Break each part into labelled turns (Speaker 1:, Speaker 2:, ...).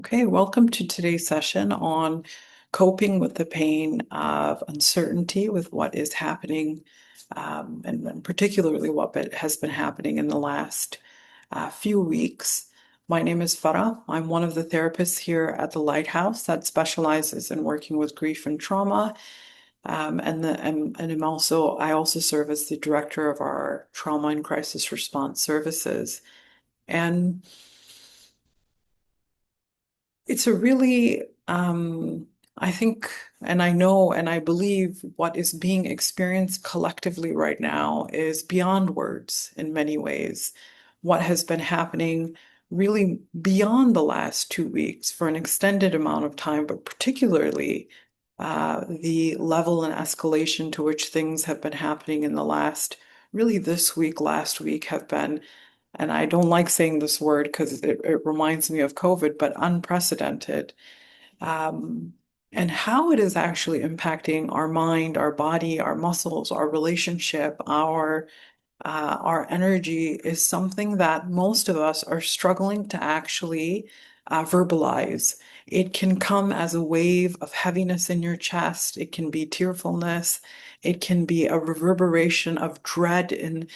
Speaker 1: Okay, welcome to today's session on coping with the pain of uncertainty with what is happening, and particularly has been happening in the last few weeks. My name is Farah. I'm one of the therapists here at the LightHouse that specializes in working with grief and trauma. I also serve as the director of our trauma and crisis response services. And it's a really, I think, and I know, and I believe what is being experienced collectively right now is beyond words in many ways. What has been happening really beyond the last 2 weeks for an extended amount of time, but particularly the level and escalation to which things have been happening in the last, really this week, last week have been, and I don't like saying this word because it reminds me of COVID, but unprecedented. Um, and how it is actually impacting our mind, our body, our muscles, our relationship, our energy is something that most of us are struggling to actually verbalize. It can come as a wave of heaviness in your chest. It can be tearfulness. It can be a reverberation of dread in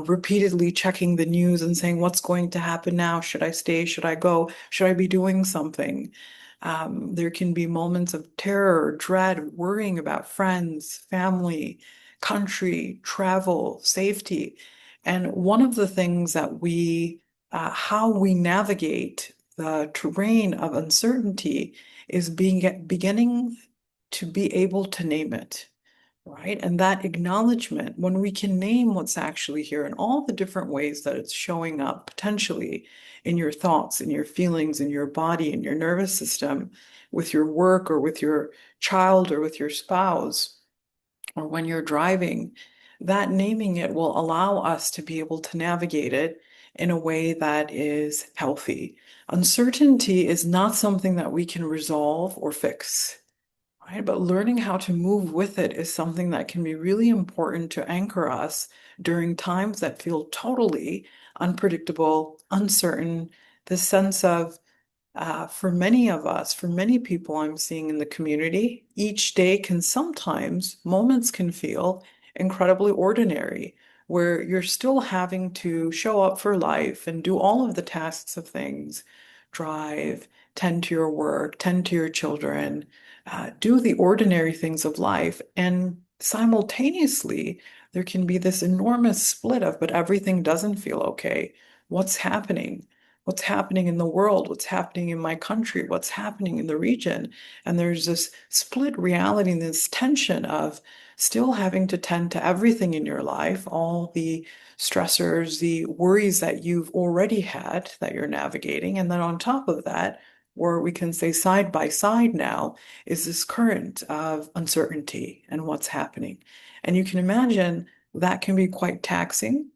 Speaker 1: repeatedly checking the news and saying, "What's going to happen now? Should I stay? Should I go? Should I be doing something?" There can be moments of terror, dread, worrying about friends, family, country, travel, safety. And one of the things how we navigate the terrain of uncertainty is beginning to be able to name it, right? And that acknowledgement, when we can name what's actually here and all the different ways that it's showing up potentially in your thoughts, in your feelings, in your body, in your nervous system, with your work or with your child or with your spouse or when you're driving, that naming it will allow us to be able to navigate it in a way that is healthy. Uncertainty is not something that we can resolve or fix, right? But learning how to move with it is something that can be really important to anchor us during times that feel totally unpredictable, uncertain, the sense of for many of us, for many people I'm seeing in the community, each day can sometimes, moments can feel incredibly ordinary, where you're still having to show up for life and do all of the tasks of things, drive, tend to your work, tend to your children, do the ordinary things of life. And simultaneously, there can be this enormous split of, but everything doesn't feel okay. What's happening? What's happening in the world, what's happening in my country, what's happening in the region. And there's this split reality and this tension of still having to tend to everything in your life, all the stressors, the worries that you've already had that you're navigating. And then on top of that, where we can say side by side now, is this current of uncertainty and what's happening. And you can imagine that can be quite taxing,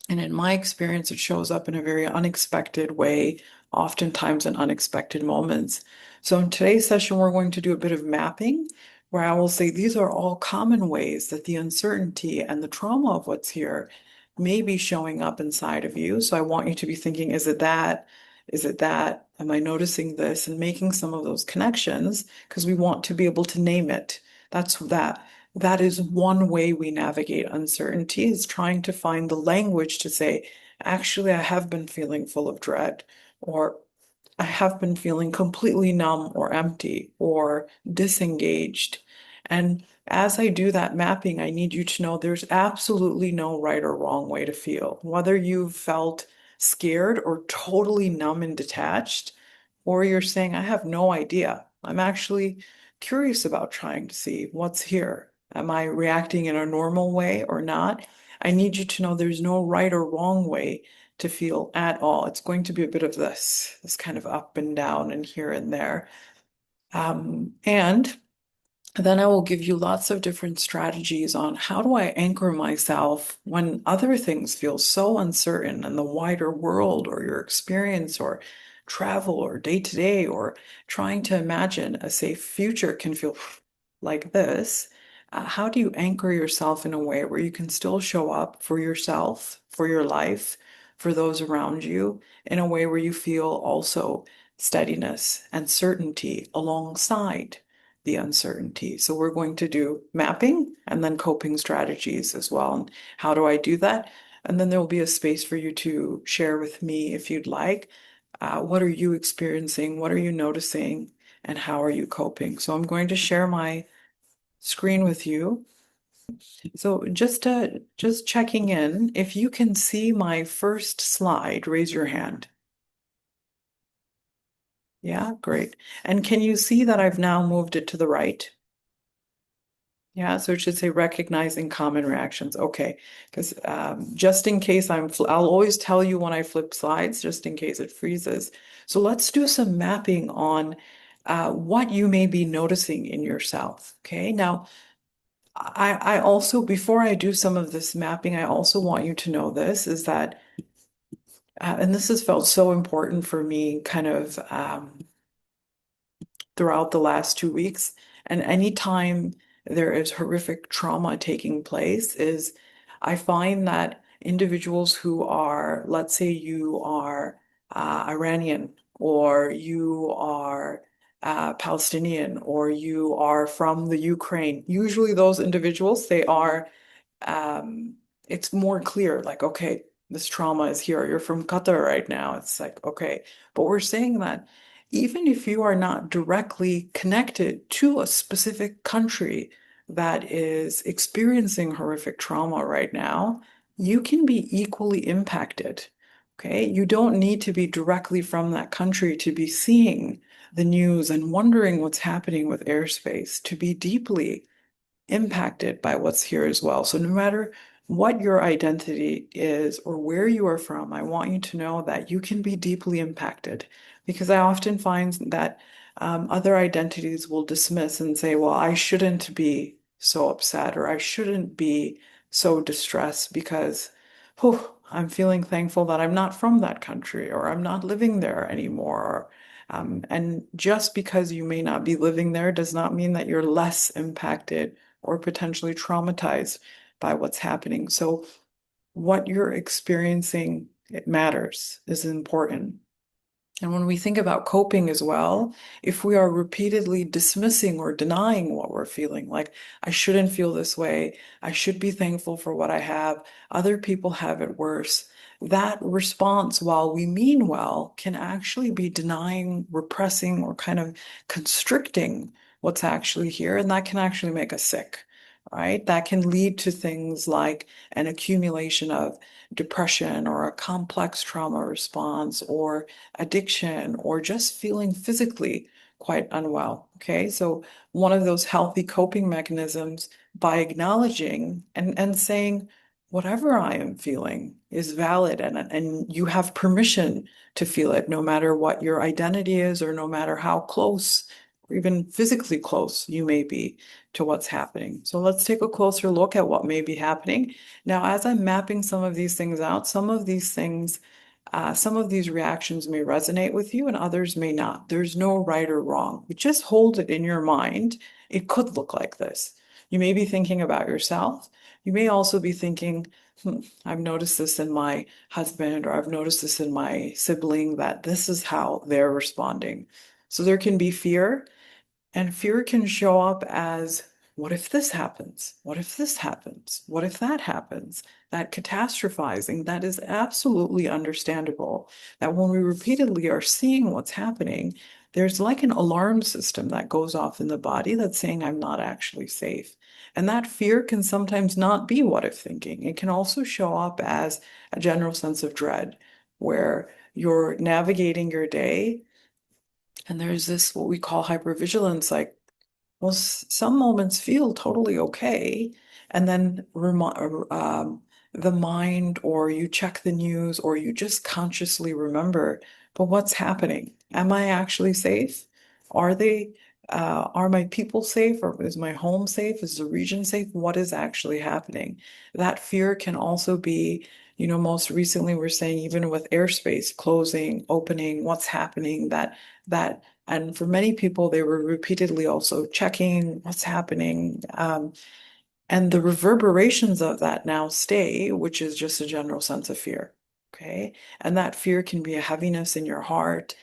Speaker 1: and in my experience, it shows up in a very unexpected way, oftentimes in unexpected moments. So in today's session, we're going to do a bit of mapping where I will say these are all common ways that the uncertainty and the trauma of what's here may be showing up inside of you. So I want you to be thinking, is it that? Is it that? Am I noticing this? And making some of those connections because we want to be able to name it. That is one way we navigate uncertainty, is trying to find the language to say, actually, I have been feeling full of dread, or I have been feeling completely numb or empty or disengaged. And as I do that mapping, I need you to know there's absolutely no right or wrong way to feel. Whether you've felt scared or totally numb and detached, or you're saying, I have no idea. I'm actually curious about trying to see what's here. Am I reacting in a normal way or not? I need you to know there's no right or wrong way to feel at all. It's going to be a bit of this kind of up and down and here and there. And then I will give you lots of different strategies on how do I anchor myself when other things feel so uncertain in the wider world or your experience or travel or day to day or trying to imagine a safe future can feel like this. How do you anchor yourself in a way where you can still show up for yourself, for your life, for those around you, in a way where you feel also steadiness and certainty alongside the uncertainty. So we're going to do mapping and then coping strategies as well. And how do I do that? And then there will be a space for you to share with me if you'd like. What are you experiencing? What are you noticing? And how are you coping? So I'm going to share my screen with you. So just checking in, if you can see my first slide, raise your hand. Yeah, great. And can you see that I've now moved it to the right? Yeah, so it should say recognizing common reactions. Okay, because just in case I'll always tell you when I flip slides, just in case it freezes. So let's do some mapping on what you may be noticing in yourself. Okay, now I also, before I do some of this mapping, I also want you to know this is that, and this has felt so important for me kind of throughout the last 2 weeks. And anytime there is horrific trauma taking place, is I find that individuals who are, let's say you are Iranian or you are Palestinian or you are from the Ukraine, usually those individuals, they are it's more clear, like, okay, this trauma is here. You're from Qatar right now. It's like, okay. But we're saying that even if you are not directly connected to a specific country that is experiencing horrific trauma right now, you can be equally impacted. Okay. You don't need to be directly from that country to be seeing the news and wondering what's happening with airspace, to be deeply impacted by what's here as well. So no matter what your identity is or where you are from, I want you to know that you can be deeply impacted because I often find that other identities will dismiss and say, well, I shouldn't be so upset or I shouldn't be so distressed because whew, I'm feeling thankful that I'm not from that country or I'm not living there anymore. And just because you may not be living there does not mean that you're less impacted or potentially traumatized by what's happening. So what you're experiencing, it matters, is important. And when we think about coping as well, if we are repeatedly dismissing or denying what we're feeling, like, I shouldn't feel this way, I should be thankful for what I have, other people have it worse, that response, while we mean well, can actually be denying, repressing, or kind of constricting what's actually here. And that can actually make us sick, right? That can lead to things like an accumulation of depression or a complex trauma response or addiction or just feeling physically quite unwell. Okay, so one of those healthy coping mechanisms by acknowledging and saying, whatever I am feeling is valid and you have permission to feel it, no matter what your identity is or no matter how close or even physically close you may be to what's happening. So let's take a closer look at what may be happening. Now, as I'm mapping some of these things out, some of these things some of these reactions may resonate with you and others may not. There's no right or wrong. But just hold it in your mind. It could look like this. You may be thinking about yourself. You may also be thinking, I've noticed this in my husband, or I've noticed this in my sibling, that this is how they're responding. So there can be fear, and fear can show up as, what if this happens? What if this happens? What if that happens? That catastrophizing, that is absolutely understandable. That when we repeatedly are seeing what's happening, there's like an alarm system that goes off in the body that's saying, I'm not actually safe. And that fear can sometimes not be what if thinking. It can also show up as a general sense of dread, where you're navigating your day and there's this what we call hypervigilance, like, well, some moments feel totally okay, and then the mind, or you check the news, or you just consciously remember, but what's happening? Am I actually safe? Are they, are my people safe? Or is my home safe? Is the region safe? What is actually happening? That fear can also be, most recently we're saying even with airspace closing, opening, what's happening, and for many people, they were repeatedly also checking what's happening. And the reverberations of that now stay, which is just a general sense of fear. Okay. And that fear can be a heaviness in your heart.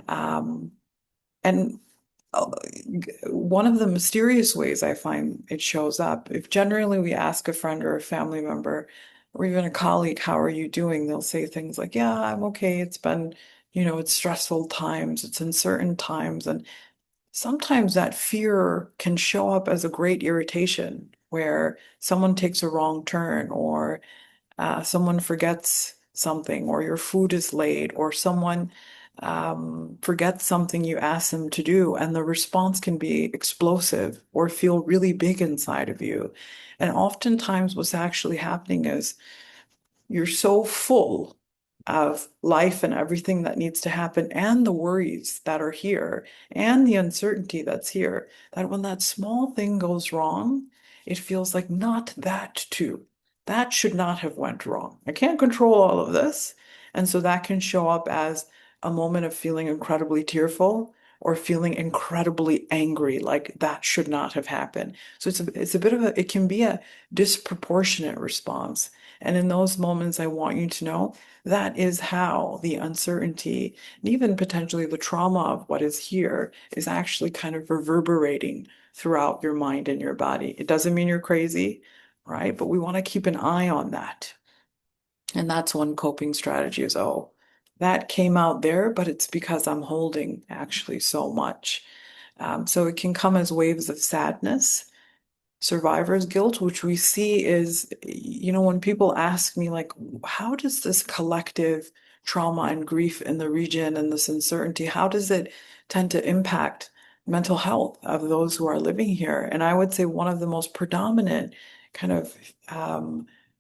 Speaker 1: Um, and one of the mysterious ways I find it shows up, if generally we ask a friend or a family member or even a colleague, how are you doing? They'll say things like, yeah, I'm okay. It's been, it's stressful times, it's uncertain times. And sometimes that fear can show up as a great irritation where someone takes a wrong turn or someone forgets something, or your food is late, or someone forgets something you ask them to do, and the response can be explosive or feel really big inside of you. And oftentimes, what's actually happening is you're so full of life and everything that needs to happen, and the worries that are here, and the uncertainty that's here, that when that small thing goes wrong, it feels like not that too. That should not have went wrong. I can't control all of this. And so that can show up as a moment of feeling incredibly tearful or feeling incredibly angry, like that should not have happened. So it's a bit of it can be a disproportionate response. And in those moments, I want you to know that is how the uncertainty and even potentially the trauma of what is here is actually kind of reverberating throughout your mind and your body. It doesn't mean you're crazy, right? But we want to keep an eye on that. And that's one coping strategy is, oh, that came out there, but it's because I'm holding actually so much. So it can come as waves of sadness, survivor's guilt, which we see is, when people ask me, like, how does this collective trauma and grief in the region and this uncertainty, how does it tend to impact mental health of those who are living here? And I would say one of the most predominant kind of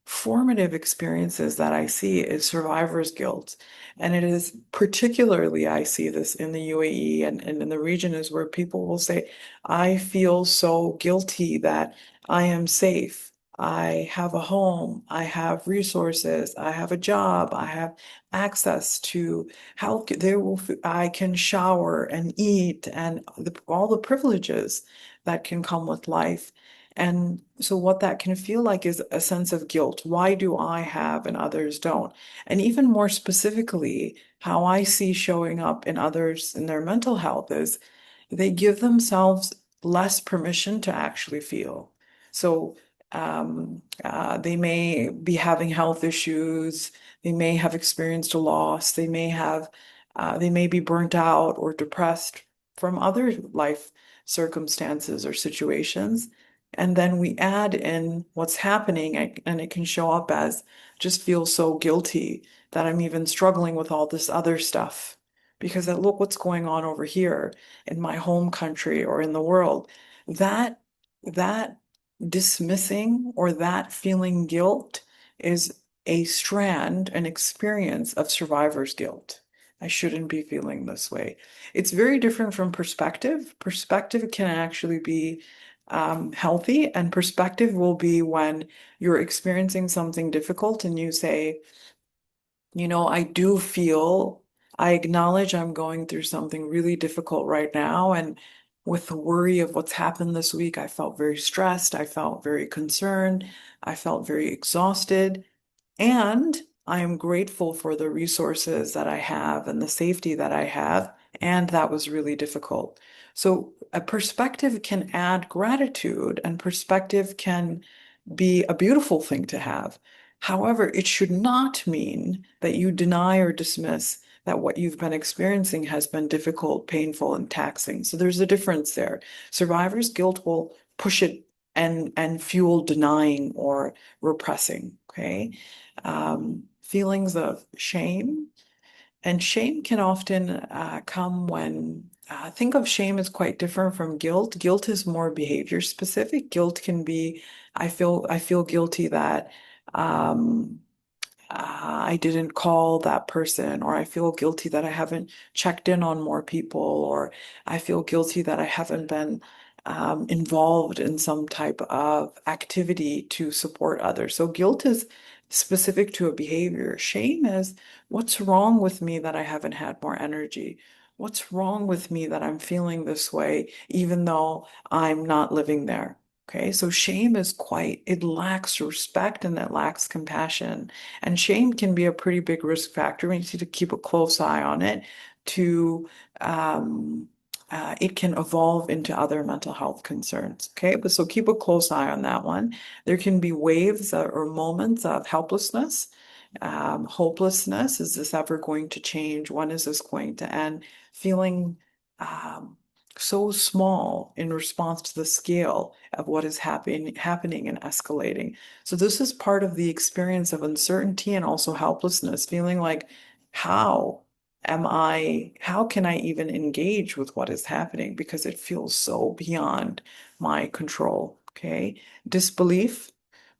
Speaker 1: formative experiences that I see is survivor's guilt. And it is particularly, I see this in the UAE and in the region, is where people will say, I feel so guilty that I am safe. I have a home. I have resources. I have a job. I have access to health. I can shower and eat and all the privileges that can come with life. And so what that can feel like is a sense of guilt. Why do I have and others don't? And even more specifically, how I see showing up in others in their mental health is they give themselves less permission to actually feel. So they may be having health issues, they may have experienced a loss, they may be burnt out or depressed from other life circumstances or situations. And then we add in what's happening, and it can show up as just feel so guilty that I'm even struggling with all this other stuff because look what's going on over here in my home country or in the world. That that dismissing or that feeling guilt is a strand, an experience of survivor's guilt. I shouldn't be feeling this way. It's very different from perspective. Perspective can actually be healthy, and perspective will be when you're experiencing something difficult and you say, I do feel, I acknowledge I'm going through something really difficult right now. And with the worry of what's happened this week, I felt very stressed. I felt very concerned. I felt very exhausted. And I am grateful for the resources that I have and the safety that I have. And that was really difficult. So a perspective can add gratitude, and perspective can be a beautiful thing to have. However, it should not mean that you deny or dismiss that what you've been experiencing has been difficult, painful, and taxing. So there's a difference there. Survivor's guilt will push it and fuel denying or repressing. Okay. Feelings of shame. And shame can often come when, think of shame as quite different from guilt. Guilt is more behavior specific. Guilt can be, I feel guilty that um, I didn't call that person, or I feel guilty that I haven't checked in on more people, or I feel guilty that I haven't been involved in some type of activity to support others. So guilt is specific to a behavior. Shame is what's wrong with me that I haven't had more energy? What's wrong with me that I'm feeling this way, even though I'm not living there? Okay, so shame is it lacks respect and it lacks compassion. And shame can be a pretty big risk factor. We need to keep a close eye on it to it can evolve into other mental health concerns. Okay, but so keep a close eye on that one. There can be waves or moments of helplessness, hopelessness. Is this ever going to change? When is this going to end? Feeling um, so small in response to the scale of what is happening and escalating. So this is part of the experience of uncertainty and also helplessness, feeling like, how how can I even engage with what is happening? Because it feels so beyond my control. Okay. Disbelief,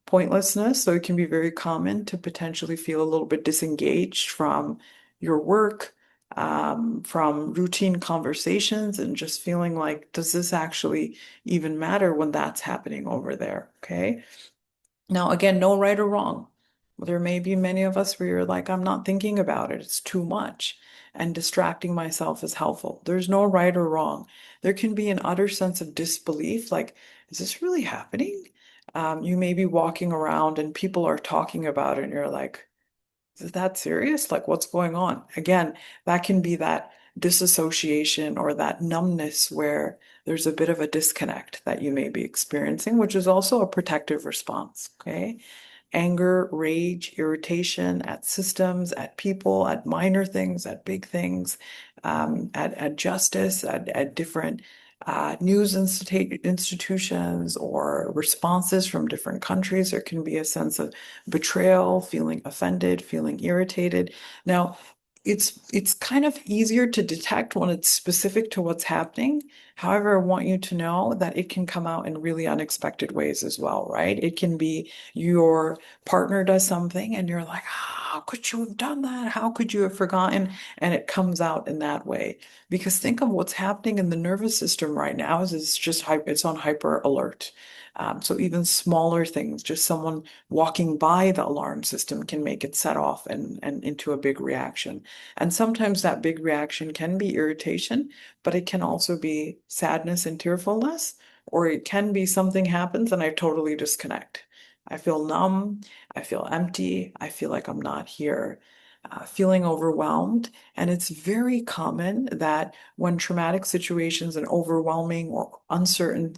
Speaker 1: pointlessness. So it can be very common to potentially feel a little bit disengaged from your work, from routine conversations, and just feeling like, does this actually even matter when that's happening over there? Okay. Now, again, no right or wrong. There may be many of us where you're like, I'm not thinking about it, it's too much. And distracting myself is helpful. There's no right or wrong. There can be an utter sense of disbelief, like, is this really happening? You may be walking around and people are talking about it, and you're like, is that serious? Like, what's going on? Again, that can be that disassociation or that numbness where there's a bit of a disconnect that you may be experiencing, which is also a protective response. Okay. Anger, rage, irritation at systems, at people, at minor things, at big things, at justice, at different news institutions or responses from different countries. There can be a sense of betrayal, feeling offended, feeling irritated. Now, it's kind of easier to detect when it's specific to what's happening. However, I want you to know that it can come out in really unexpected ways as well, right? It can be your partner does something and you're like, how could you have done that? How could you have forgotten? And it comes out in that way. Because think of what's happening in the nervous system right now is it's just it's on hyper alert. So even smaller things, just someone walking by the alarm system can make it set off and into a big reaction. And sometimes that big reaction can be irritation, but it can also be sadness and tearfulness, or it can be something happens and I totally disconnect. I feel numb, I feel empty, I feel like I'm not here, feeling overwhelmed. And it's very common that when traumatic situations and overwhelming or uncertain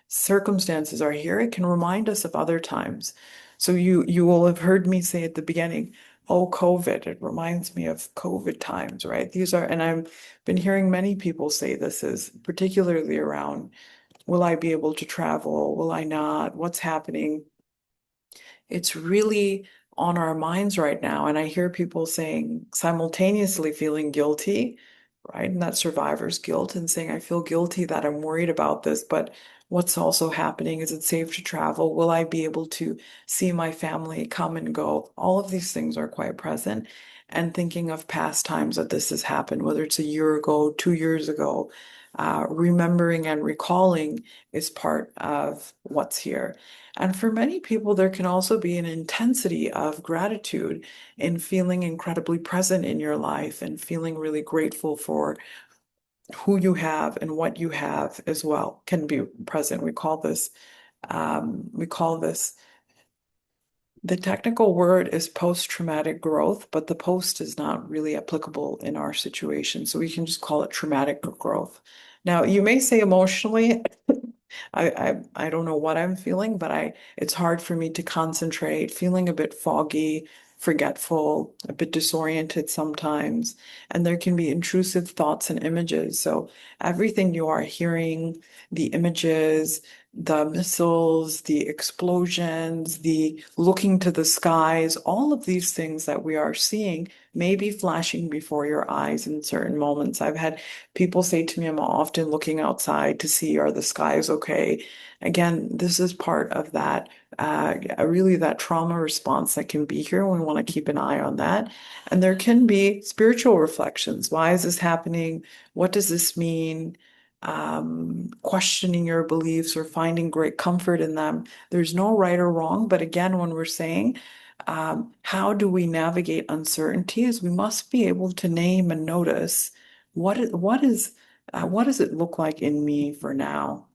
Speaker 1: circumstances are here, it can remind us of other times. So you will have heard me say at the beginning, oh, COVID, it reminds me of COVID times, right? These are, and I've been hearing many people say this is particularly around, will I be able to travel? Will I not? What's happening? It's really on our minds right now. And I hear people saying simultaneously feeling guilty, right? And that survivor's guilt and saying, I feel guilty that I'm worried about this, but what's also happening? Is it safe to travel? Will I be able to see my family come and go? All of these things are quite present. And thinking of past times that this has happened, whether it's a year ago, 2 years ago, remembering and recalling is part of what's here. And for many people, there can also be an intensity of gratitude in feeling incredibly present in your life and feeling really grateful for who you have and what you have as well can be present. We call this, the technical word is post-traumatic growth, but the post is not really applicable in our situation. So we can just call it traumatic growth. Now, you may say emotionally, I don't know what I'm feeling, but it's hard for me to concentrate, feeling a bit foggy, forgetful, a bit disoriented sometimes, and there can be intrusive thoughts and images. So everything you are hearing, the images, the missiles, the explosions, the looking to the skies, all of these things that we are seeing may be flashing before your eyes in certain moments. I've had people say to me, I'm often looking outside to see, are the skies okay? Again, this is part of that, really that trauma response that can be here. We want to keep an eye on that. And there can be spiritual reflections. Why is this happening? What does this mean? Questioning your beliefs or finding great comfort in them. There's no right or wrong, but again, when we're saying, how do we navigate uncertainties? We must be able to name and notice what does it look like in me for now?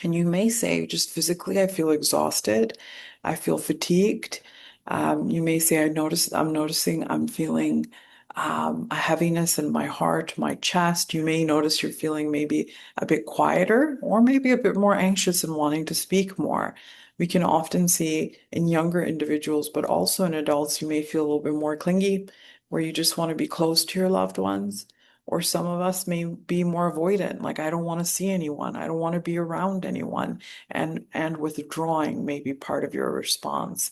Speaker 1: And you may say, just physically, I feel exhausted. I feel fatigued. You may say, I'm noticing I'm feeling a heaviness in my heart, my chest. You may notice you're feeling maybe a bit quieter or maybe a bit more anxious and wanting to speak more. We can often see in younger individuals, but also in adults, you may feel a little bit more clingy, where you just want to be close to your loved ones. Or some of us may be more avoidant, like I don't want to see anyone, I don't want to be around anyone, and withdrawing may be part of your response.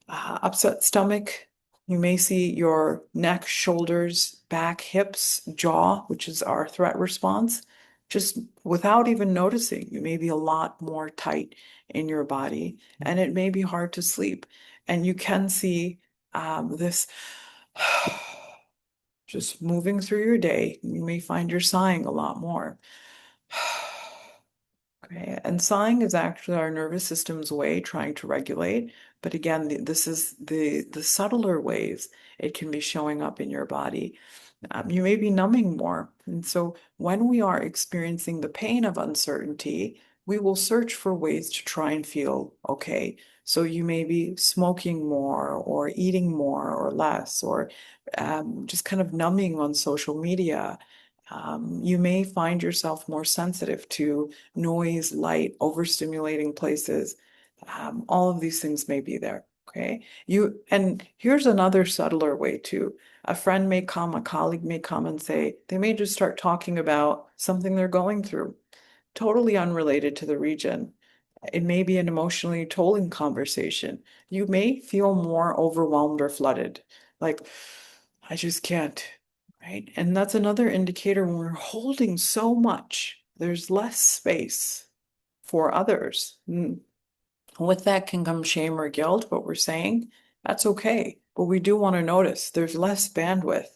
Speaker 1: Upset stomach. You may see your neck, shoulders, back, hips, jaw, which is our threat response. Just without even noticing, you may be a lot more tight in your body, and it may be hard to sleep. And you can see this just moving through your day. You may find you're sighing a lot more. Okay, and sighing is actually our nervous system's way trying to regulate. But again, this is the subtler ways it can be showing up in your body. You may be numbing more. And so when we are experiencing the pain of uncertainty, we will search for ways to try and feel okay. So you may be smoking more or eating more or less, or just kind of numbing on social media. You may find yourself more sensitive to noise, light, overstimulating places. All of these things may be there. Okay. And here's another subtler way too. A friend may come, a colleague may come and say, they may just start talking about something they're going through, totally unrelated to the region. It may be an emotionally tolling conversation. You may feel more overwhelmed or flooded. Like, I just can't, right? And that's another indicator when we're holding so much, there's less space for others. With that can come shame or guilt, but we're saying that's okay. But we do want to notice there's less bandwidth,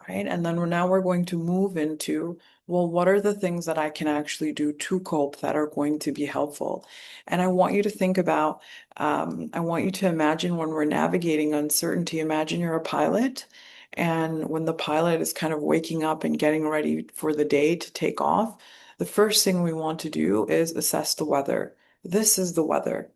Speaker 1: right? And then now we're going to move into, well, what are the things that I can actually do to cope that are going to be helpful? And I want you to think about, I want you to imagine when we're navigating uncertainty, imagine you're a pilot. And when the pilot is kind of waking up and getting ready for the day to take off, the first thing we want to do is assess the weather. This is the weather,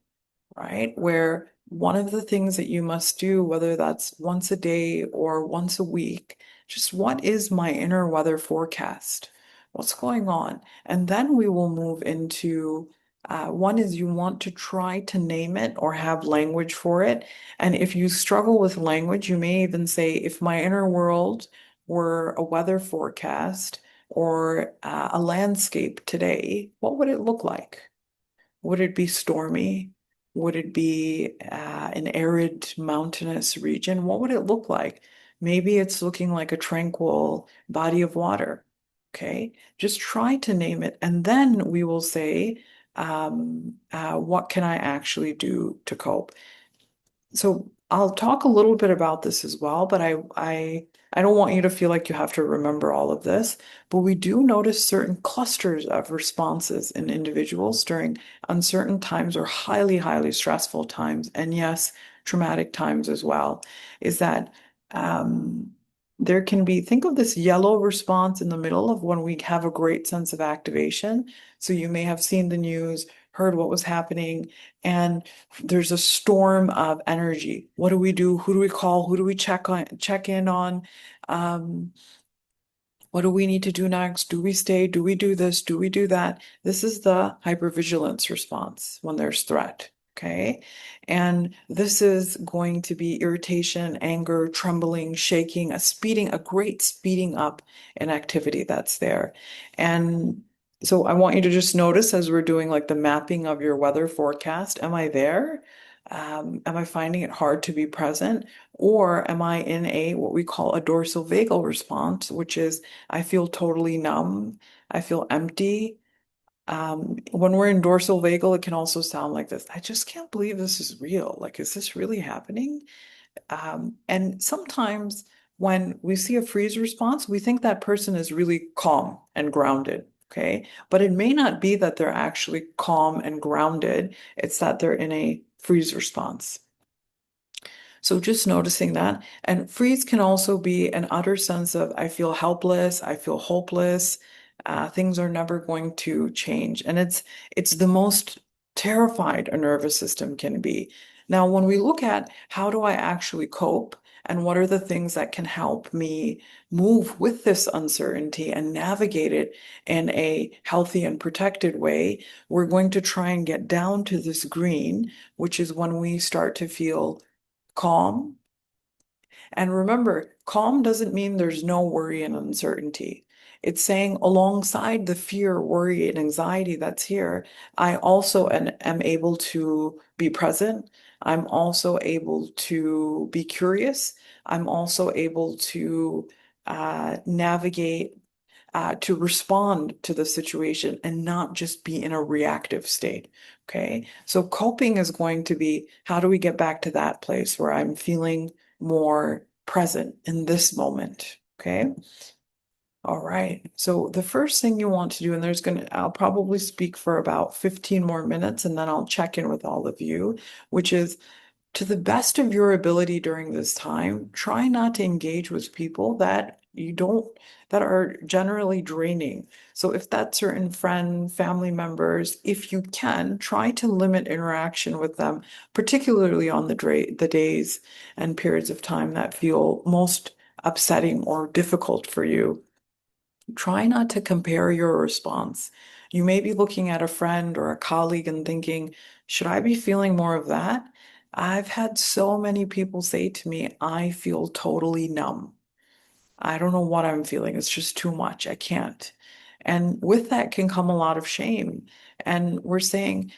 Speaker 1: right? Where one of the things that you must do, whether that's once a day or once a week, just what is my inner weather forecast? What's going on? And then we will move into one is you want to try to name it or have language for it. And if you struggle with language, you may even say, if my inner world were a weather forecast or a landscape today, what would it look like? Would it be stormy? Would it be an arid mountainous region? What would it look like? Maybe it's looking like a tranquil body of water. Okay, just try to name it, and then we will say, what can I actually do to cope? So I'll talk a little bit about this as well, but I don't want you to feel like you have to remember all of this. But we do notice certain clusters of responses in individuals during uncertain times or highly, highly stressful times, and yes, traumatic times as well. Is that um, there can be, think of this yellow response in the middle of when we have a great sense of activation. So you may have seen the news, heard what was happening, and there's a storm of energy. What do we do? Who do we call? Who do we check in on? Um, what do we need to do next? Do we stay? Do we do this? Do we do that? This is the hypervigilance response when there's threat. Okay. And this is going to be irritation, anger, trembling, shaking, a great speeding up in activity that's there. And so I want you to just notice as we're doing like the mapping of your weather forecast, am I there? Am I finding it hard to be present? Or am I in a what we call a dorsal vagal response, which is I feel totally numb, I feel empty. When we're in dorsal vagal, it can also sound like this. I just can't believe this is real. Like, is this really happening? And sometimes when we see a freeze response, we think that person is really calm and grounded. Okay. But it may not be that they're actually calm and grounded. It's that they're in a freeze response. So just noticing that. And freeze can also be an utter sense of I feel helpless, I feel hopeless, things are never going to change. And it's the most terrified a nervous system can be. Now, when we look at how do I actually cope, and what are the things that can help me move with this uncertainty and navigate it in a healthy and protected way. We're going to try and get down to this green, which is when we start to feel calm. And remember, calm doesn't mean there's no worry and uncertainty. It's saying alongside the fear, worry, and anxiety that's here, I also am able to be present. I'm also able to be curious. I'm also able to navigate, to respond to the situation and not just be in a reactive state. Okay. So coping is going to be how do we get back to that place where I'm feeling more present in this moment? Okay. All right. So the first thing you want to do, and I'll probably speak for about 15 more minutes and then I'll check in with all of you, which is to the best of your ability during this time, try not to engage with people that you don't, that are generally draining. So if that's certain family members, if you can, try to limit interaction with them, particularly on the days and periods of time that feel most upsetting or difficult for you. Try not to compare your response. You may be looking at a friend or a colleague and thinking, should I be feeling more of that? I've had so many people say to me, I feel totally numb. I don't know what I'm feeling. It's just too much. I can't. And with that can come a lot of shame. And we're saying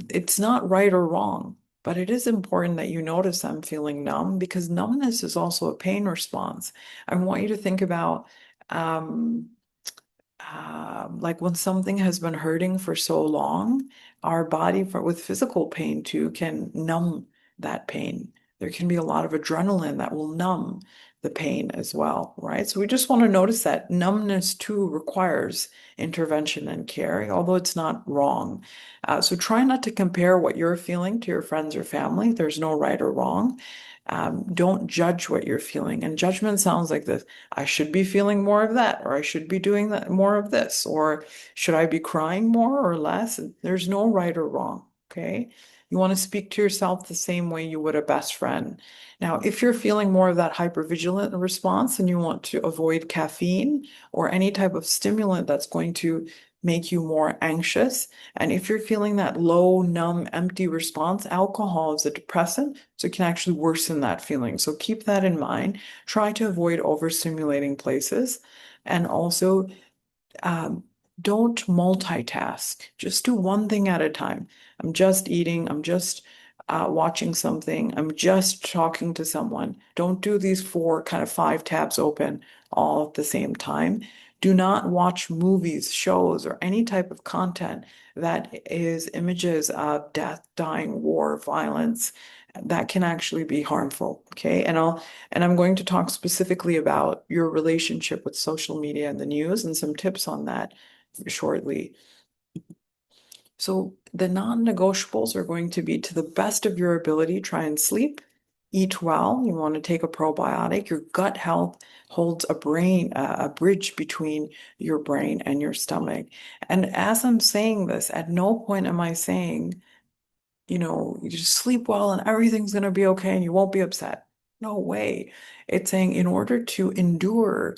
Speaker 1: it's not right or wrong, but it is important that you notice I'm feeling numb because numbness is also a pain response. I want you to think about um, like when something has been hurting for so long, our body with physical pain too can numb that pain. There can be a lot of adrenaline that will numb the pain as well, right? So we just want to notice that numbness too requires intervention and care, although it's not wrong. So try not to compare what you're feeling to your friends or family. There's no right or wrong. Don't judge what you're feeling. And judgment sounds like this. I should be feeling more of that, or I should be doing that more of this, or should I be crying more or less? There's no right or wrong. Okay. You want to speak to yourself the same way you would a best friend. Now, if you're feeling more of that hypervigilant response and you want to avoid caffeine or any type of stimulant that's going to make you more anxious, and if you're feeling that low, numb, empty response, alcohol is a depressant, so it can actually worsen that feeling. So keep that in mind. Try to avoid overstimulating places. And also, um, don't multitask. Just do one thing at a time. I'm just eating. I'm just watching something. I'm just talking to someone. Don't do these four, kind of five tabs open all at the same time. Do not watch movies, shows, or any type of content that is images of death, dying, war, violence. That can actually be harmful. Okay. And I'm going to talk specifically about your relationship with social media and the news and some tips on that shortly. So the non-negotiables are going to be to the best of your ability, try and sleep, eat well. You want to take a probiotic. Your gut health holds a bridge between your brain and your stomach. And as I'm saying this, at no point am I saying you just sleep well and everything's going to be okay and you won't be upset. No way. It's saying in order to endure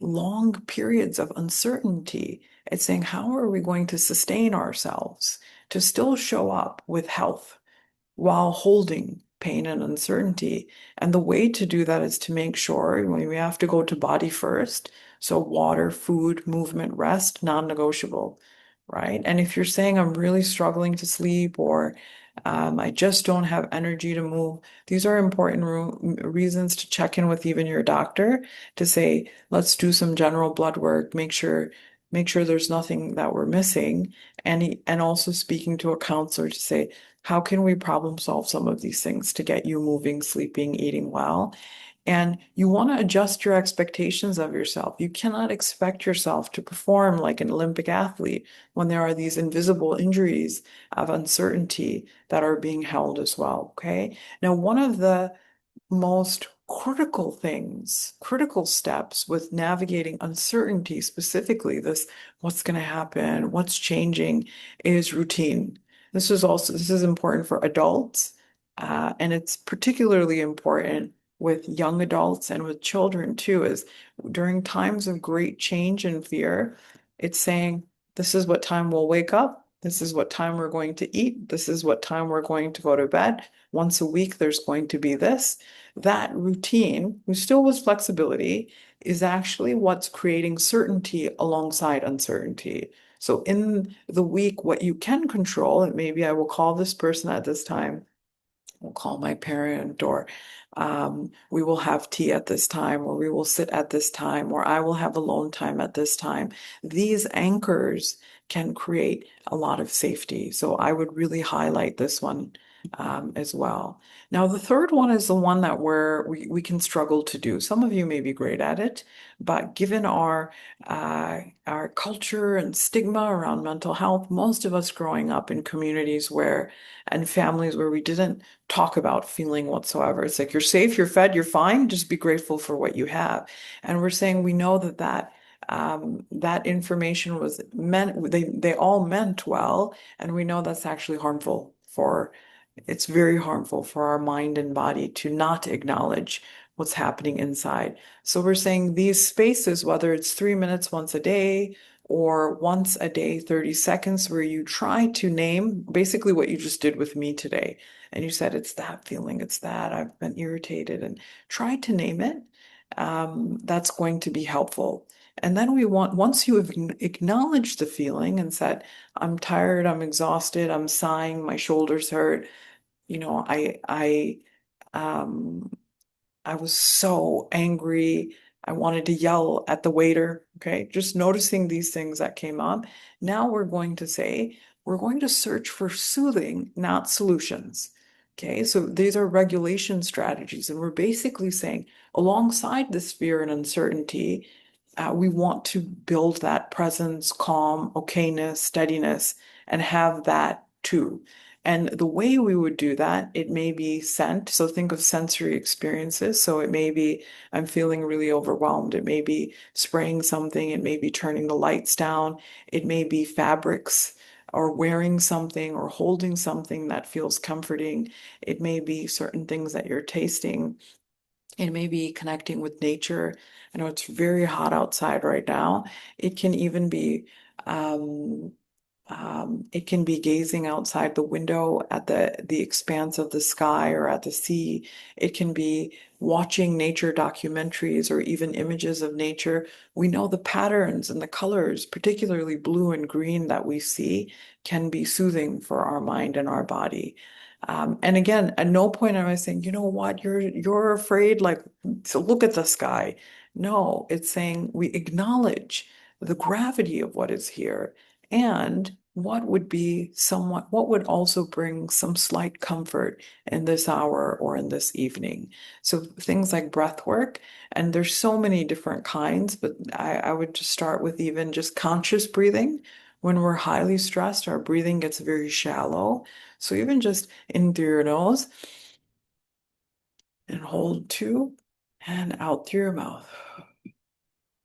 Speaker 1: long periods of uncertainty, it's saying, how are we going to sustain ourselves to still show up with health while holding pain and uncertainty? And the way to do that is to make sure we have to go to body first. So water, food, movement, rest, non-negotiable, right? And if you're saying I'm really struggling to sleep or I just don't have energy to move, these are important reasons to check in with even your doctor to say, let's do some general blood work, make sure there's nothing that we're missing, and also speaking to a counselor to say, how can we problem solve some of these things to get you moving, sleeping, eating well? And you want to adjust your expectations of yourself. You cannot expect yourself to perform like an Olympic athlete when there are these invisible injuries of uncertainty that are being held as well. Okay. Now, one of the most critical steps with navigating uncertainty, specifically this what's going to happen, what's changing, is routine. This is important for adults, and it's particularly important with young adults and with children too, is during times of great change and fear, it's saying, this is what time we'll wake up. This is what time we're going to eat. This is what time we're going to go to bed. Once a week, there's going to be this. That routine, which still was flexibility, is actually what's creating certainty alongside uncertainty. So in the week, what you can control, and maybe I will call this person at this time, we'll call my parent, or we will have tea at this time, or we will sit at this time, or I will have alone time at this time. These anchors can create a lot of safety. So I would really highlight this one as well. Now, the third one is the one that we can struggle to do. Some of you may be great at it, but given our culture and stigma around mental health, most of us growing up in communities where and families where we didn't talk about feeling whatsoever. It's like you're safe, you're fed, you're fine. Just be grateful for what you have. And we're saying we know that information was meant. They all meant well, and we know that's actually harmful for. It's very harmful for our mind and body to not acknowledge what's happening inside. So we're saying these spaces, whether it's 3 minutes once a day or once a day, 30 seconds, where you try to name basically what you just did with me today. And you said, it's that feeling, it's that I've been irritated, and try to name it. That's going to be helpful. And then once you have acknowledged the feeling and said, I'm tired, I'm exhausted, I'm sighing, my shoulders hurt, you know, um, I was so angry. I wanted to yell at the waiter. Okay. Just noticing these things that came up. Now we're going to say, we're going to search for soothing, not solutions. Okay. So these are regulation strategies. And we're basically saying, alongside this fear and uncertainty, we want to build that presence, calm, okayness, steadiness, and have that too. And the way we would do that, it may be scent. So think of sensory experiences. So it may be, I'm feeling really overwhelmed. It may be spraying something. It may be turning the lights down. It may be fabrics or wearing something or holding something that feels comforting. It may be certain things that you're tasting. It may be connecting with nature. I know it's very hot outside right now. It can even be um, it can be gazing outside the window at the expanse of the sky or at the sea. It can be watching nature documentaries or even images of nature. We know the patterns and the colors, particularly blue and green that we see, can be soothing for our mind and our body. And again, at no point am I saying, you know what, you're afraid, like, so look at the sky. No, it's saying we acknowledge the gravity of what is here and what would also bring some slight comfort in this hour or in this evening. So things like breath work, and there's so many different kinds, but I would just start with even just conscious breathing. When we're highly stressed, our breathing gets very shallow. So even just in through your nose and hold two and out through your mouth.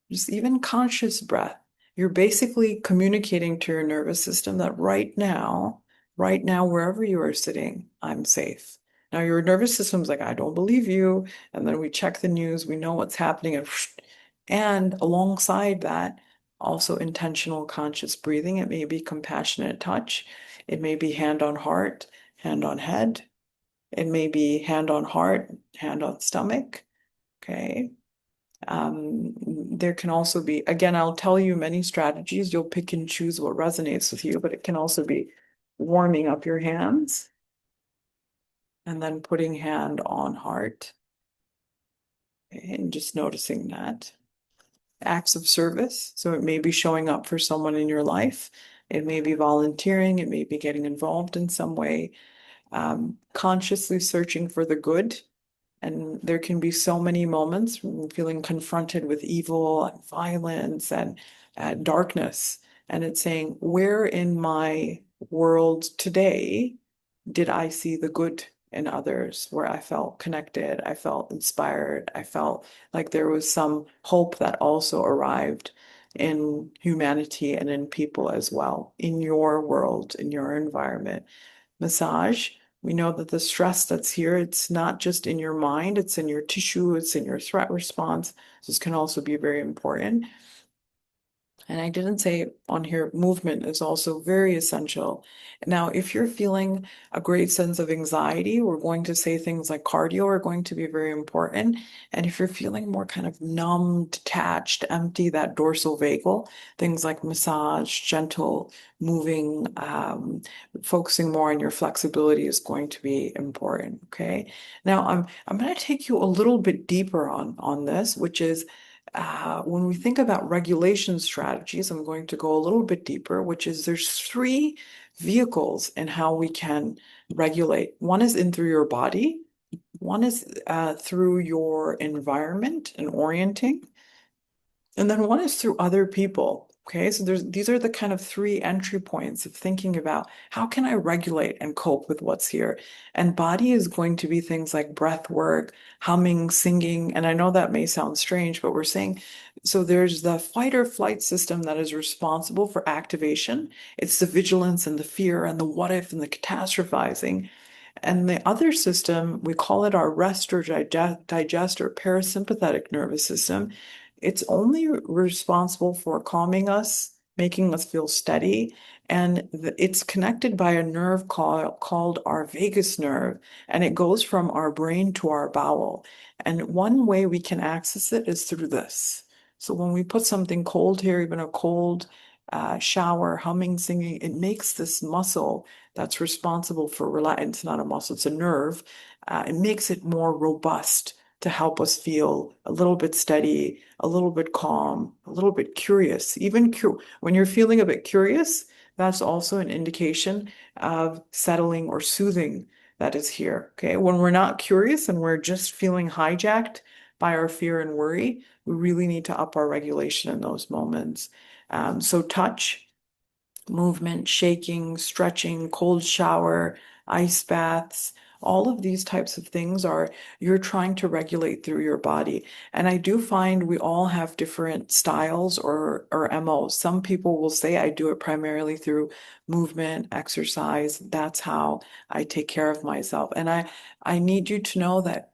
Speaker 1: Just even conscious breath. You're basically communicating to your nervous system that right now, wherever you are sitting, I'm safe. Now, your nervous system's like, I don't believe you. And then we check the news, we know what's happening. And alongside that, also intentional conscious breathing. It may be compassionate touch. It may be hand on heart, hand on head. It may be hand on heart, hand on stomach. Okay. There can also be, again, I'll tell you many strategies. You'll pick and choose what resonates with you, but it can also be warming up your hands and then putting hand on heart, okay, and just noticing that. Acts of service. So it may be showing up for someone in your life. It may be volunteering. It may be getting involved in some way. Consciously searching for the good. And there can be so many moments feeling confronted with evil and violence and darkness. And it's saying, where in my world today did I see the good in others, where I felt connected, I felt inspired, I felt like there was some hope that also arrived in humanity and in people as well, in your world, in your environment. Massage. We know that the stress that's here, it's not just in your mind, it's in your tissue, it's in your threat response. This can also be very important. And I didn't say on here, movement is also very essential. Now, if you're feeling a great sense of anxiety, we're going to say things like cardio are going to be very important. And if you're feeling more kind of numb, detached, empty, that dorsal vagal, things like massage, gentle moving, focusing more on your flexibility is going to be important. Okay. Now, I'm going to take you a little bit deeper on this, which is when we think about regulation strategies, I'm going to go a little bit deeper, which is there's three vehicles in how we can regulate. One is in through your body, one is through your environment and orienting, and then one is through other people. Okay, so these are the kind of three entry points of thinking about how can I regulate and cope with what's here. And body is going to be things like breath work, humming, singing. And I know that may sound strange, but we're saying so there's the fight or flight system that is responsible for activation. It's the vigilance and the fear and the what if and the catastrophizing. And the other system, we call it our rest or digest or parasympathetic nervous system. It's only responsible for calming us, making us feel steady, and it's connected by a nerve called our vagus nerve, and it goes from our brain to our bowel. And one way we can access it is through this. So when we put something cold here, even a cold shower, humming, singing, it makes this muscle that's responsible for relax. It's not a muscle, it's a nerve. It makes it more robust to help us feel a little bit steady, a little bit calm, a little bit curious. Even when you're feeling a bit curious, that's also an indication of settling or soothing that is here. Okay. When we're not curious and we're just feeling hijacked by our fear and worry, we really need to up our regulation in those moments. So touch, movement, shaking, stretching, cold shower, ice baths, all of these types of things are you're trying to regulate through your body. And I do find we all have different styles or MOs. Some people will say I do it primarily through movement, exercise. That's how I take care of myself. And I need you to know that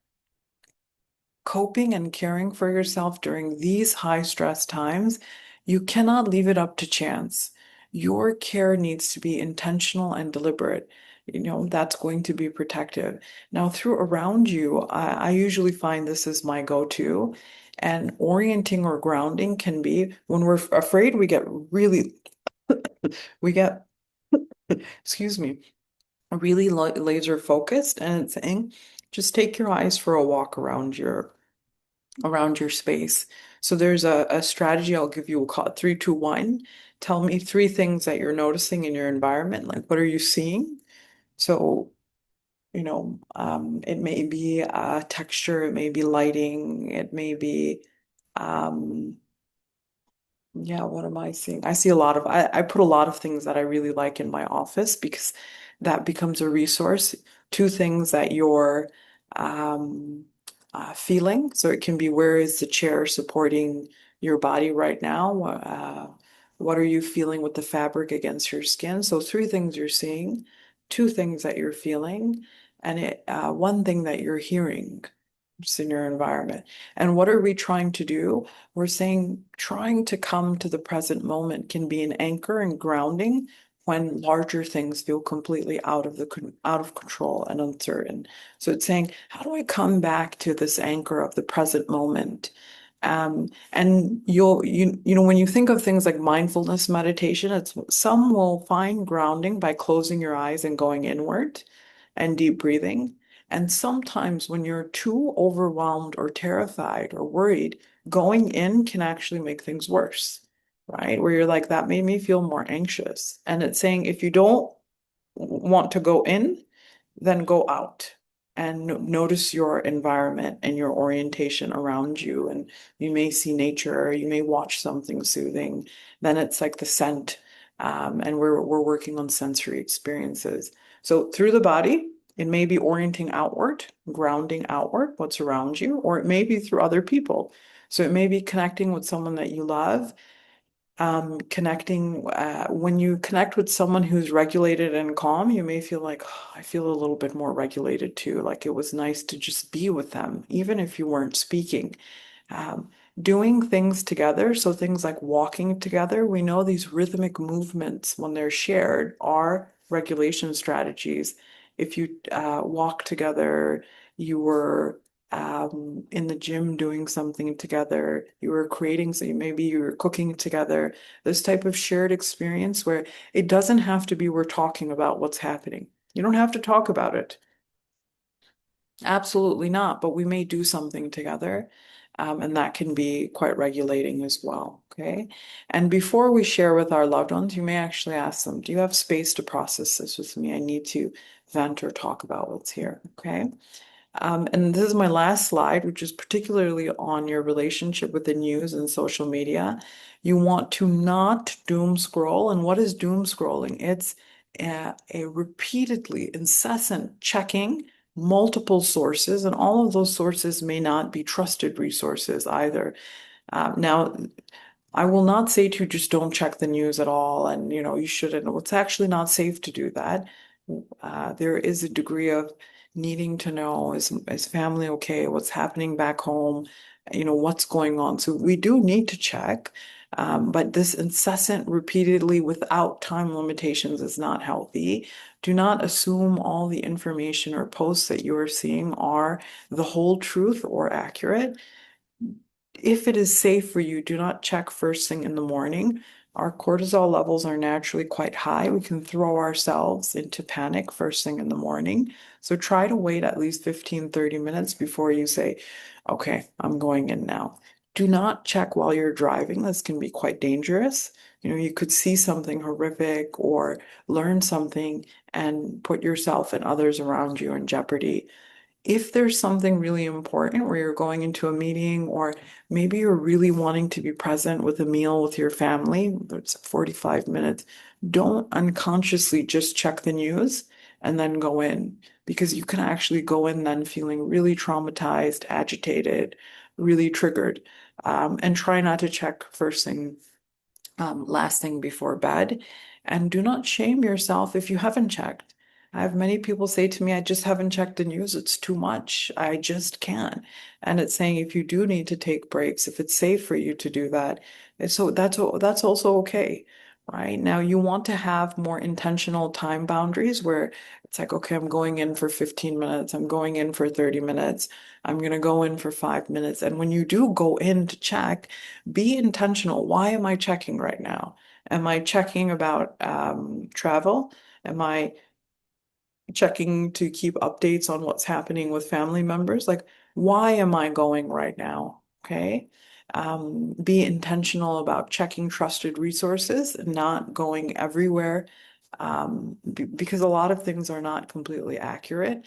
Speaker 1: coping and caring for yourself during these high stress times, you cannot leave it up to chance. Your care needs to be intentional and deliberate. You know, that's going to be protective. Now, through around you, I usually find this is my go-to. And orienting or grounding can be when we're afraid, we get, excuse me, really laser focused. And it's saying, just take your eyes for a walk around your space. So there's a strategy I'll give you. We'll call it 3, 2, 1. Tell me three things that you're noticing in your environment. Like, what are you seeing? So, it may be texture, it may be lighting, it may be, um, yeah, what am I seeing? I see I put a lot of things that I really like in my office because that becomes a resource. Two things that you're um, feeling. So it can be where is the chair supporting your body right now? What are you feeling with the fabric against your skin? So three things you're seeing, two things that you're feeling, and one thing that you're hearing just in your environment. And what are we trying to do? We're saying trying to come to the present moment can be an anchor and grounding when larger things feel completely out of control and uncertain. So it's saying, how do I come back to this anchor of the present moment? And when you think of things like mindfulness meditation, it's some will find grounding by closing your eyes and going inward and deep breathing. And sometimes when you're too overwhelmed or terrified or worried, going in can actually make things worse, right? Where you're like, that made me feel more anxious. And it's saying if you don't want to go in, then go out and notice your environment and your orientation around you. And you may see nature, or you may watch something soothing. Then it's like the scent. And we're working on sensory experiences. So through the body, it may be orienting outward, grounding outward, what's around you, or it may be through other people. So it may be connecting with someone that you love Connecting, when you connect with someone who's regulated and calm, you may feel like, "Oh, I feel a little bit more regulated too. Like it was nice to just be with them, even if you weren't speaking." Um, Doing things together, so things like walking together, we know these rhythmic movements, when they're shared, are regulation strategies. If you walk together, you were in the gym doing something together, you were creating, so maybe you were cooking together, this type of shared experience where it doesn't have to be we're talking about what's happening. You don't have to talk about it. Absolutely not, but we may do something together, and that can be quite regulating as well. Okay. And before we share with our loved ones, you may actually ask them, do you have space to process this with me? I need to vent or talk about what's here. Okay. And this is my last slide, which is particularly on your relationship with the news and social media. You want to not doom scroll. And what is doom scrolling? It's a repeatedly incessant checking multiple sources, and all of those sources may not be trusted resources either. Now, I will not say to just don't check the news at all, and you shouldn't. It's actually not safe to do that. There is a degree of needing to know, is family okay? What's happening back home? What's going on? So we do need to check, but this incessant, repeatedly, without time limitations is not healthy. Do not assume all the information or posts that you are seeing are the whole truth or accurate. If it is safe for you, do not check first thing in the morning. Our cortisol levels are naturally quite high. We can throw ourselves into panic first thing in the morning. So try to wait at least 15, 30 minutes before you say, okay, I'm going in now. Do not check while you're driving. This can be quite dangerous. You could see something horrific or learn something and put yourself and others around you in jeopardy. If there's something really important where you're going into a meeting, or maybe you're really wanting to be present with a meal with your family, it's 45 minutes, don't unconsciously just check the news and then go in, because you can actually go in then feeling really traumatized, agitated, really triggered. And try not to check first thing, last thing before bed. And do not shame yourself if you haven't checked. I have many people say to me, I just haven't checked the news. It's too much. I just can't. And it's saying if you do need to take breaks, if it's safe for you to do that, so that's also okay. Right? Now you want to have more intentional time boundaries where it's like, okay, I'm going in for 15 minutes, I'm going in for 30 minutes, I'm going to go in for 5 minutes. And when you do go in to check, be intentional. Why am I checking right now? Am I checking about travel? Am I checking to keep updates on what's happening with family members? Like, why am I going right now? Okay. Be intentional about checking trusted resources and not going everywhere, because a lot of things are not completely accurate.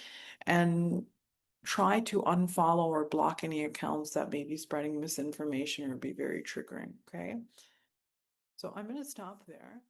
Speaker 1: And try to unfollow or block any accounts that may be spreading misinformation or be very triggering. Okay. So I'm going to stop there.